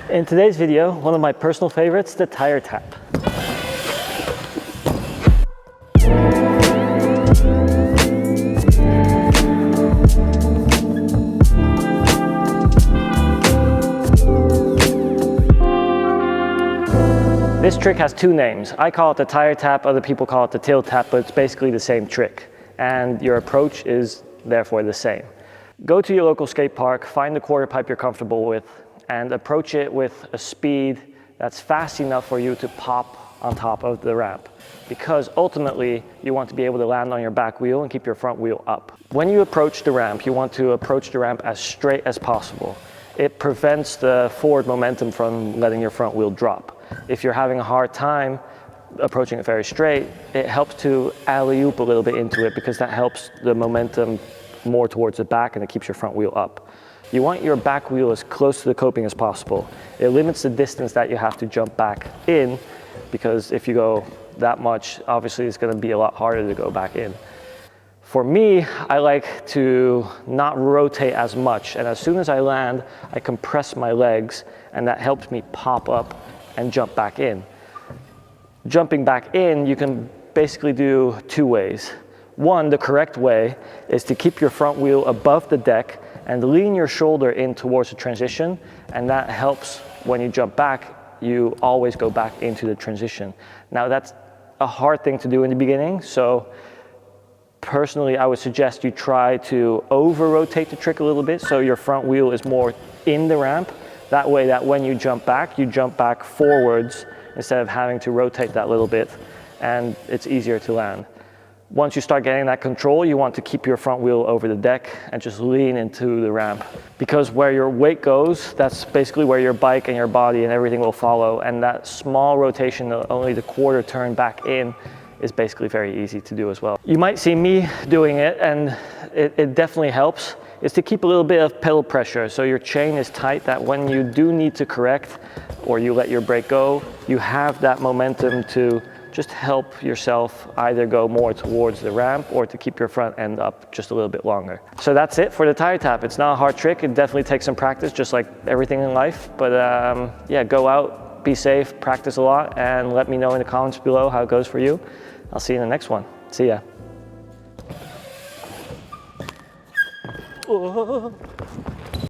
In today's video, one of my personal favorites, the tire tap. This trick has two names. I call it the tire tap, other people call it the tail tap, but it's basically the same trick. And your approach is therefore the same. Go to your local skate park, find the quarter pipe you're comfortable with, and approach it with a speed that's fast enough for you to pop on top of the ramp. Because ultimately, you want to be able to land on your back wheel and keep your front wheel up. When you approach the ramp, you want to approach the ramp as straight as possible. It prevents the forward momentum from letting your front wheel drop. If you're having a hard time approaching it very straight, it helps to alley-oop a little bit into it because that helps the momentum more towards the back and it keeps your front wheel up. You want your back wheel as close to the coping as possible. It limits the distance that you have to jump back in, because if you go that much, obviously it's going to be a lot harder to go back in. For me, I like to not rotate as much, and as soon as I land, I compress my legs, and that helps me pop up and jump back in. Jumping back in, you can basically do two ways. One, the correct way is to keep your front wheel above the deck and lean your shoulder in towards the transition, and that helps when you jump back, you always go back into the transition. Now that's a hard thing to do in the beginning, so personally I would suggest you try to over-rotate the trick a little bit so your front wheel is more in the ramp. That way that when you jump back forwards instead of having to rotate that little bit, and it's easier to land. Once you start getting that control, you want to keep your front wheel over the deck and just lean into the ramp. Because where your weight goes, that's basically where your bike and your body and everything will follow. And that small rotation, only the quarter turn back in, is basically very easy to do as well. You might see me doing it, and it definitely helps, is to keep a little bit of pedal pressure. So your chain is tight, that when you do need to correct or you let your brake go, you have that momentum to just help yourself either go more towards the ramp or to keep your front end up just a little bit longer. So that's it for the tire tap. It's not a hard trick. It definitely takes some practice, just like everything in life. But yeah, go out, be safe, practice a lot, and let me know in the comments below how it goes for you. I'll see you in the next one. See ya.